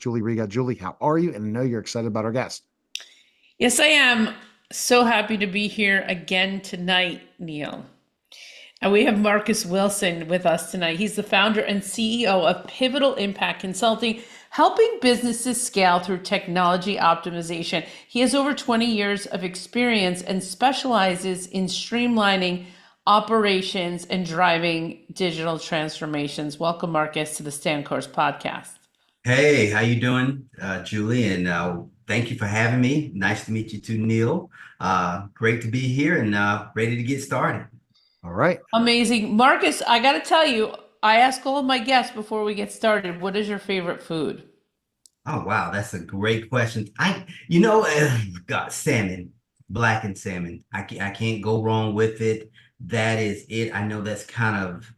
Julie Riga. Julie, how are you? And I know you're excited about our guest. Yes, I am so happy to be here again tonight, Neil. And we have Marcus Wilson with us tonight. He's the founder and CEO of Pivotal Impact Consulting, helping businesses scale through technology optimization. He has over 20 years of experience and specializes in streamlining operations and driving digital transformations. Welcome, Marcus, to the Stand Course podcast. Hey, how you doing, Julie? And thank you for having me. Nice to meet you too, Neil. Great to be here and ready to get started. All right. Amazing. Marcus, I got to tell you, I ask all of my guests before we get started, what is your favorite food? Oh, wow, that's a great question. God, salmon, blackened salmon. I can't go wrong with it. That is it. I know that's kind of,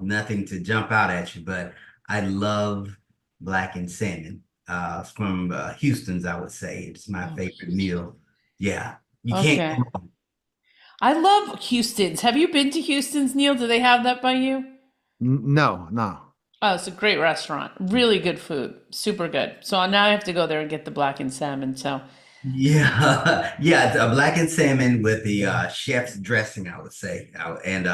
nothing to jump out at you, but I love blackened salmon. It's from Houston's, I would say. It's my Oh, favorite Houston. meal. Yeah, you can't Okay. go wrong. I love Houston's. Have you been to Houston's, Neil? Do they have that by you? No, no. Oh, it's a great restaurant. Really good food. Super good. So now I have to go there and get the blackened salmon. So, Yeah, yeah, it's a blackened salmon with the chef's dressing, I would say, and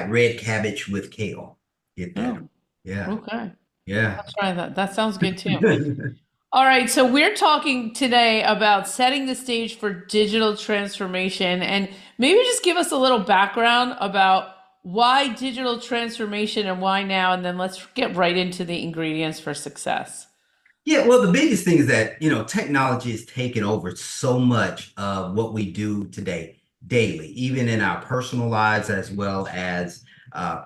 red cabbage with kale. Get that? oh, Yeah, okay. yeah. I'll try that. That sounds good too. All right, so we're talking today about setting the stage for digital transformation, and maybe just give us a little background about why digital transformation and why now, and then let's get right into the ingredients for success. Yeah, well, the biggest thing is that, technology has taken over so much of what we do today, daily, even in our personal lives as well as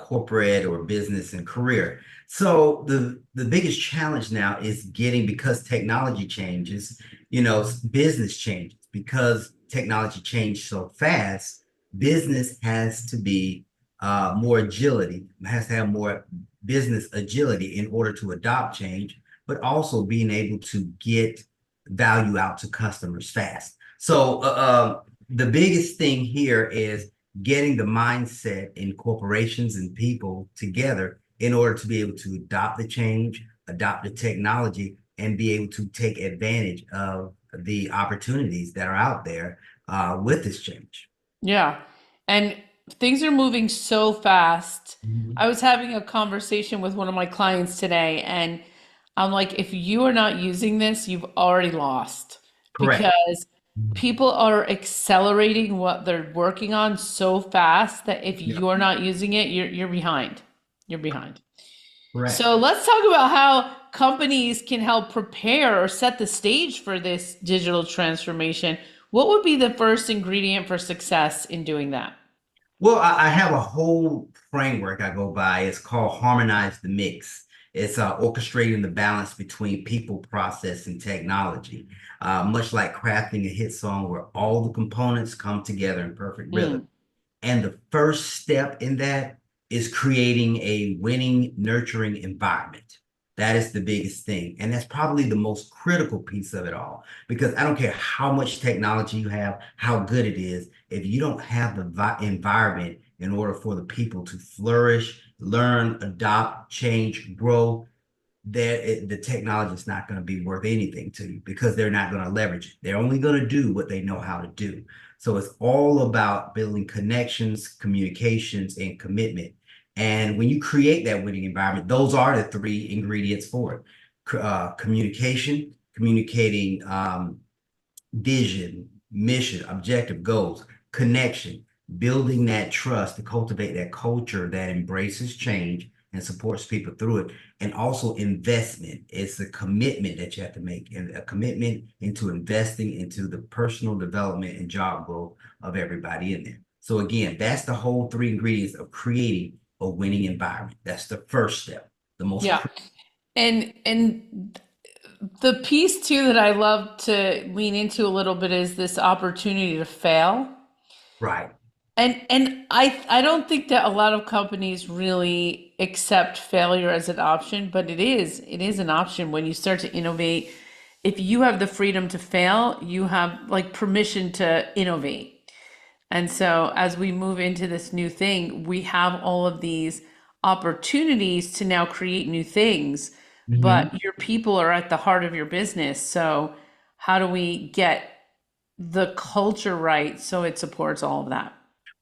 corporate or business and career. So the biggest challenge now is because technology changes, business changes. Because technology changed so fast, business has to be more agility, has to have more business agility in order to adopt change, but also being able to get value out to customers fast. So the biggest thing here is getting the mindset in corporations and people together in order to be able to adopt the change, adopt the technology, and be able to take advantage of the opportunities that are out there with this change. Yeah. And things are moving so fast. I Mhm. was having a conversation with one of my clients today, and I'm like, if you are not using this, you've already lost Correct. because people are accelerating what they're working on so fast that if Yeah, you're not using it, you're behind. You're behind. correct. So let's talk about how companies can help prepare or set the stage for this digital transformation. What would be the first ingredient for success in doing that? Well, I have a whole framework I go by. It's called Harmonize the Mix. It's orchestrating the balance between people, process, and technology, much like crafting a hit song where all the components come together in perfect rhythm. Mm, And the first step in that is creating a winning, nurturing environment. That is the biggest thing. And that's probably the most critical piece of it all. Because I don't care how much technology you have, how good it is, if you don't have the environment in order for the people to flourish, learn, adopt, change, grow, the technology is not going to be worth anything to you because they're not going to leverage it. They're only going to do what they know how to do. So it's all about building connections, communications, and commitment. And when you create that winning environment, those are the three ingredients for it. Communication, communicating vision, mission, objective, goals, connection, building that trust to cultivate that culture that embraces change and supports people through it. And also investment. It's a commitment that you have to make, and a commitment into investing into the personal development and job growth of everybody in there. So again, that's the whole three ingredients of creating a winning environment. That's the first step, the most yeah. critical. And the piece too that I love to lean into a little bit is this opportunity to fail. Right. And I don't think that a lot of companies really accept failure as an option, but it is an option when you start to innovate. If you have the freedom to fail, you have like permission to innovate. And so as we move into this new thing, we have all of these opportunities to now create new things. Mhm. but your people are at the heart of your business. So how do we get the culture right so it supports all of that?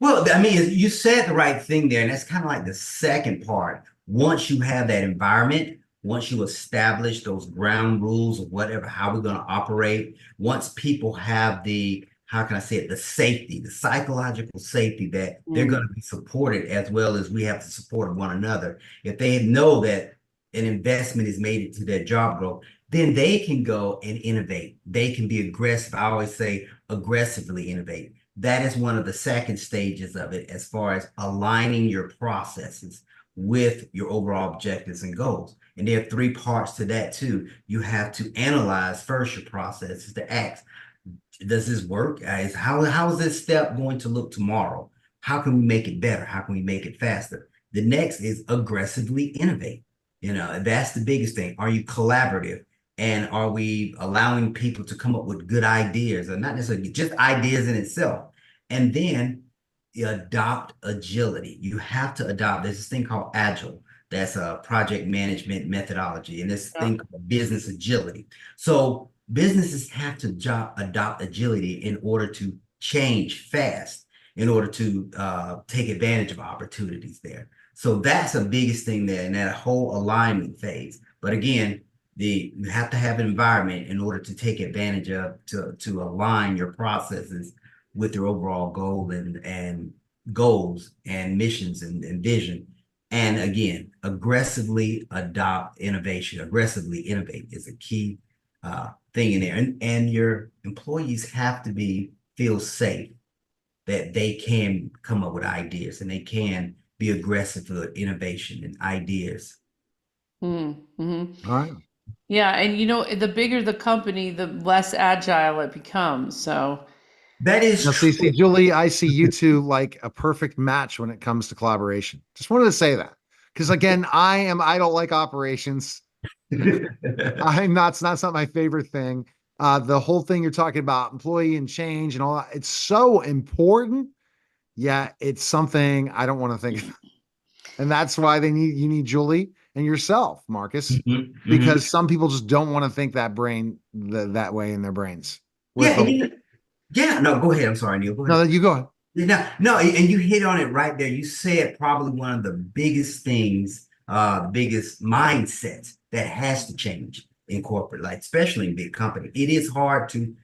Well, I mean, you said the right thing there, and that's kind of like the second part. Once you have that environment, once you establish those ground rules of whatever, how we're going to operate, once people have the, how can I say it, the safety, the psychological safety that they're going Mm, to be supported as well as we have to support one another. If they know that an investment is made into their job growth, then they can go and innovate. They can be aggressive. I always say aggressively innovate. That is one of the second stages of it as far as aligning your processes with your overall objectives and goals. And there are three parts to that too. You have to analyze first your processes to ask, does this work? How is this step going to look tomorrow? How can we make it better? How can we make it faster? The next is aggressively innovate. That's the biggest thing. Are you collaborative? And are we allowing people to come up with good ideas, or not necessarily just ideas in itself? And then you adopt agility. You have to adopt. There's this thing called Agile. That's a project management methodology, and this yeah. thing called business agility. So businesses have to adopt agility in order to change fast, in order to take advantage of opportunities there. So that's the biggest thing there in that whole alignment phase. But again, you have to have an environment in order to take advantage of to align your processes with your overall goal and goals and missions and vision. And again, aggressively adopt innovation, aggressively innovate is a key thing in there. And your employees have to feel safe that they can come up with ideas and they can be aggressive for innovation and ideas. Mm-hmm. All right. Yeah, and the bigger the company, the less agile it becomes. So, That is Now, see, true. Julie, I see you two like a perfect match when it comes to collaboration. Just wanted to say that because again, I don't like operations. I'm not, it's not my favorite thing. The whole thing you're talking about, employee and change and all that, it's so important. Yeah, it's something I don't want to think of. And that's why you need Julie and yourself, Marcus, Mhm, mhm. because some people just don't want to think that way in their brains. Yeah, With and the yeah, no, go ahead. I'm sorry, Neil. Go no, ahead. you go. No, and you hit on it right there. You said probably one of the biggest things, the biggest mindsets that has to change in corporate life, especially in big company. It is hard to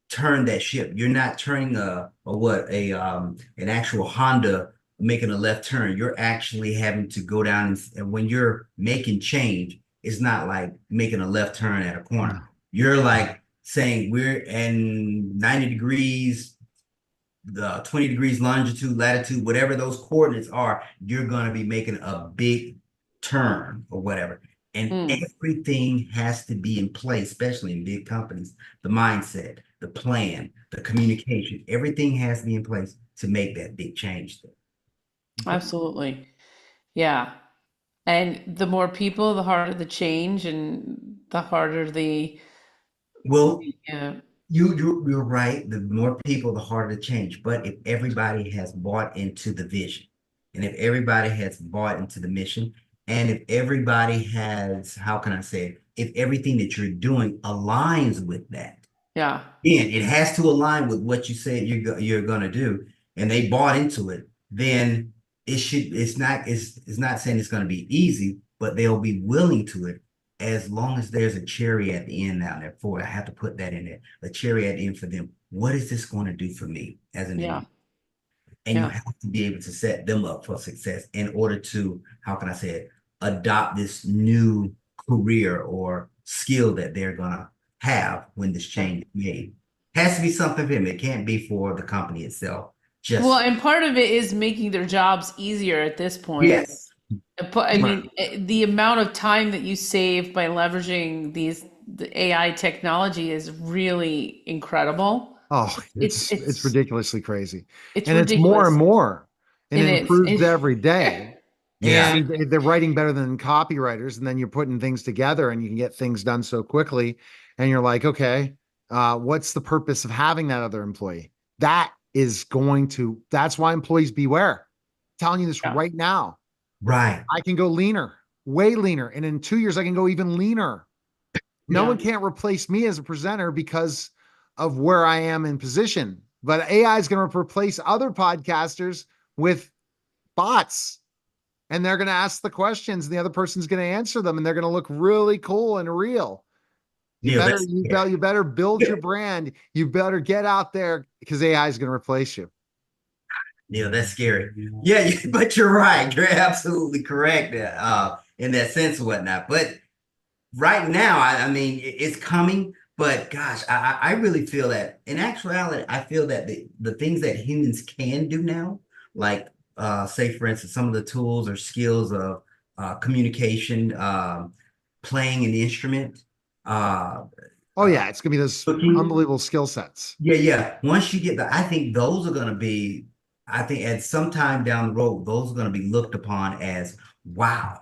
turn that ship. You're not turning an actual Honda making a left turn. You're actually having to go down and when you're making change, it's not like making a left turn at a corner. You're like saying we're in 90 degrees, the 20 degrees longitude, latitude, whatever those coordinates are, you're going to be making a big turn or whatever. And mm, everything has to be in place, especially in big companies. The mindset, the plan, the communication, everything has to be in place to make that big change. absolutely. Yeah. And the more people, the harder the change and the harder Well, uh, you're right. The more people, the harder to change. But if everybody has bought into the vision, and if everybody has bought into the mission, and if everybody has, how can I say it? If everything that you're doing aligns with that, yeah, again, it has to align with what you said you're gonna do, and they bought into it, then it should it's not saying it's gonna be easy, but they'll be willing to it as long as there's a cherry at the end now. Therefore, I have to put that in there. A cherry at the end for them. What is this going to do for me as an yeah, individual? And you yeah, have to be able to set them up for success in order to, how can I say it, adopt this new career or skill that they're gonna have when this yeah. change is made. Has to be something for them. It can't be for the company itself. Well, Just and part of it is making their jobs easier at this point. yes. I Right. mean, the amount of time that you save by leveraging the AI technology is really incredible. Oh, It's it's it's ridiculously crazy. it's And it's more and ridiculous. more. And And it it's improves every day. Yeah. And they're writing better than copywriters. And then you're putting things together and you can get things done so quickly. And you're like, okay, what's the purpose of having that other employee? That's why employees beware. I'm telling you this yeah, right now. Right. I can go leaner way leaner. And in 2 years, I can go even leaner. No Yeah. one can't replace me as a presenter because of where I am in position. But AI is going to replace other podcasters with bots, and they're going to ask the questions and the other person's going to answer them, and they're going to look really cool and real. Neil, that's You better build your brand. You better get out there because AI is going to replace you. Neil, that's scary. Yeah, but you're right. You're absolutely correct in that sense and whatnot. But right now, I mean, it's coming. But gosh, I really feel that in actuality, I feel that the things that humans can do now, like say for instance, some of the tools or skills of communication, playing an instrument, uh, Oh yeah, it's going to be those cooking. unbelievable skill sets. Yeah. Once you get the, I think those are going to be, I think at some time down the road, those are going to be looked upon as wow,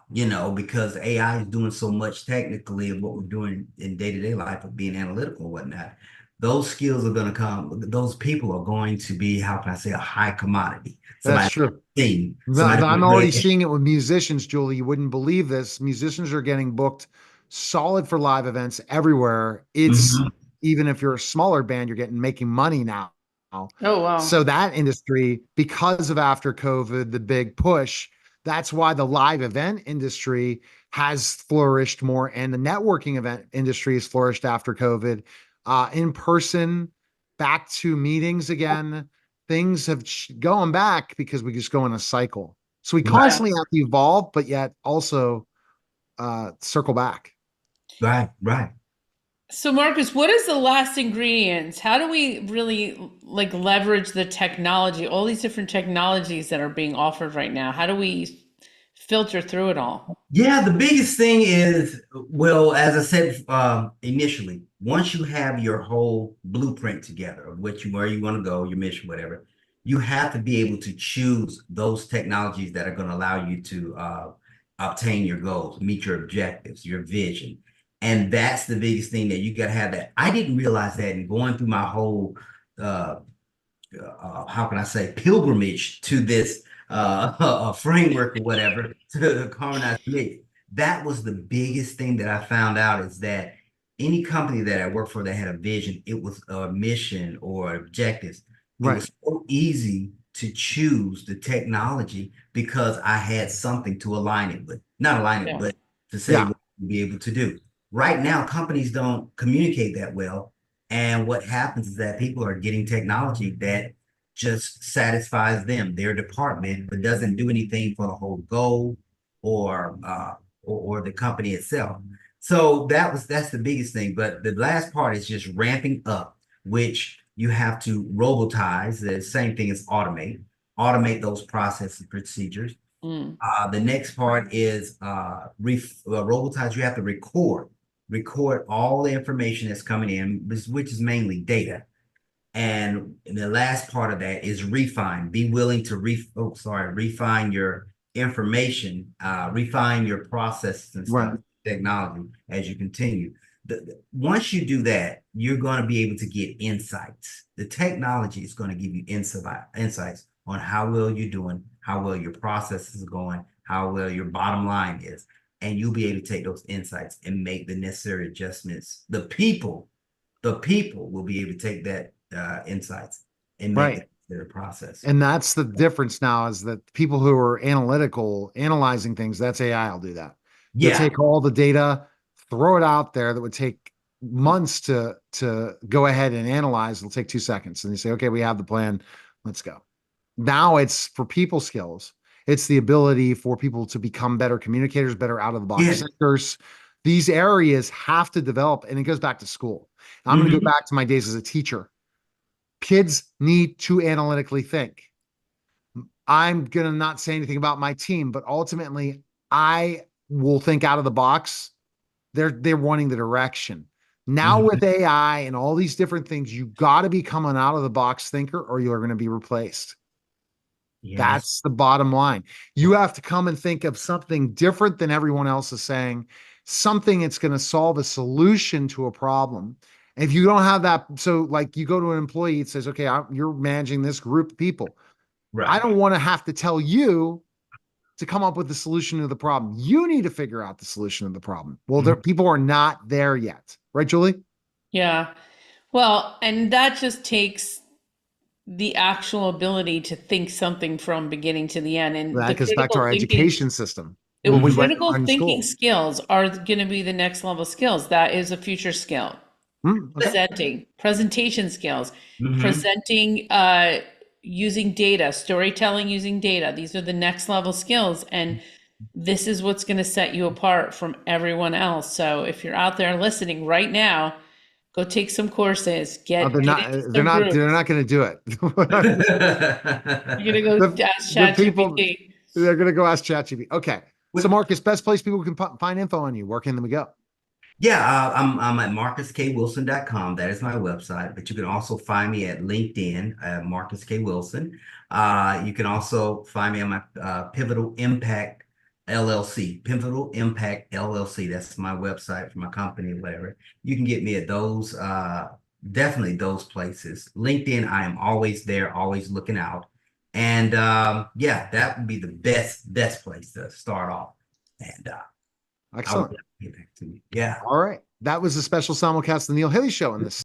because AI is doing so much technically of what we're doing in day-to-day life of being analytical and whatnot. Those skills are going to come, those people are going to be, how can I say, a high commodity. That's Somebody true. sing, I'm already seeing it with musicians, Julie. You wouldn't believe this. Musicians are getting booked solid for live events everywhere. It's Mhm. even if you're a smaller band, you're getting making money now. Oh, wow. So that industry, because of after COVID, the big push, that's why the live event industry has flourished more, and the networking event industry has flourished after COVID. In person, back to meetings again. Things have gone back because we just go in a cycle. So we Right, constantly have to evolve, but yet also circle back. right. So, Marcus, what is the last ingredients? How do we really like leverage the technology, all these different technologies that are being offered right now? How do we filter through it all? Yeah, the biggest thing is, well, as I said initially, once you have your whole blueprint together of where you want to go, your mission, whatever, you have to be able to choose those technologies that are going to allow you to obtain your goals, meet your objectives, your vision. And that's the biggest thing that you got to have that. I didn't realize that in going through my whole uh, how can I say, pilgrimage to this a framework or whatever to harmonize me. That was the biggest thing that I found out is that any company that I worked for that had a vision, it was a mission or objectives. It Right. was so easy to choose the technology because I had something to align it with. Not align it, Yeah. but to say Yeah. what to be able to do. Right now, companies don't communicate that well. And what happens is that people are getting technology that just satisfies them, their department, but doesn't do anything for the whole goal or or the company itself. So that's the biggest thing. But the last part is just ramping up, which you have to robotize. The same thing as automate those processes and procedures. Mm. The next part is robotize. You have to record all the information that's coming in, which is mainly data. And the last part of that is refine. Be willing to refine your information, refine your processes and Right. stuff, technology as you continue. Once you do that, you're going to be able to get insights. The technology is going to give you insights on how well you're doing, how well your processes are going, how well your bottom line is. And you'll be able to take those insights and make the necessary adjustments. The people will be able to take that insights and make Right. it their process. And that's the difference now is that people who are analytical, analyzing things, that's AI will do that. You'll Yeah, take all the data, throw it out there that would take months to go ahead and analyze. It'll take 2 seconds. And you say, okay, we have the plan. Let's go. Now it's for people skills. It's the ability for people to become better communicators, better out of the box yeah. thinkers. These areas have to develop, and it goes back to school. I'm going to go Mhm. back to my days as a teacher. Kids need to analytically think. I'm going to not say anything about my team, but ultimately I will think out of the box. They're wanting the direction. Now Mhm. with AI and all these different things, you got to become an out of the box thinker or you're going to be replaced. Yeah, that's That's the bottom line. You have to come and think of something different than everyone else is saying, something that's going to solve a solution to a problem. If you don't have that, so like you go to an employee, it says, okay, you're managing this group of people. I right. don't want to have to tell you to come up with the solution to the problem. You need to figure out the solution to the problem. Well, people are not there yet. Right, Julie? Yeah. Well, and that just takes the actual ability to think something from beginning to the end. And That the goes back to critical our thinking, education system. the When we went critical in thinking school. skills are going to be the next level skills. That is a future skill. Okay. Presentation skills, Mhm. presenting, using data, storytelling using data. These are the next level skills. And this is what's going to set you apart from everyone else. So if you're out there listening right now, go take some courses, Oh, get they're not. into They're some not. They're groups. not going to do it. You're gonna go ask The people. ChatGPT. They're going to go ask ChatGPT. Okay. So, Marcus, best place people can find info on you. Where can we go? Yeah, I'm at marcuskwilson.com. That is my website, but you can also find me at LinkedIn, Marcus K. Wilson. You can also find me on my Pivotal Impact LLC, Pivotal Impact LLC. That's my website for my company, whatever. You can get me at those, definitely those places. LinkedIn, I am always there, always looking out. And yeah, that would be the best place to start off. And Excellent. get back to you. Yeah. All right. That was a special simulcast of the Neil Haley Show. And this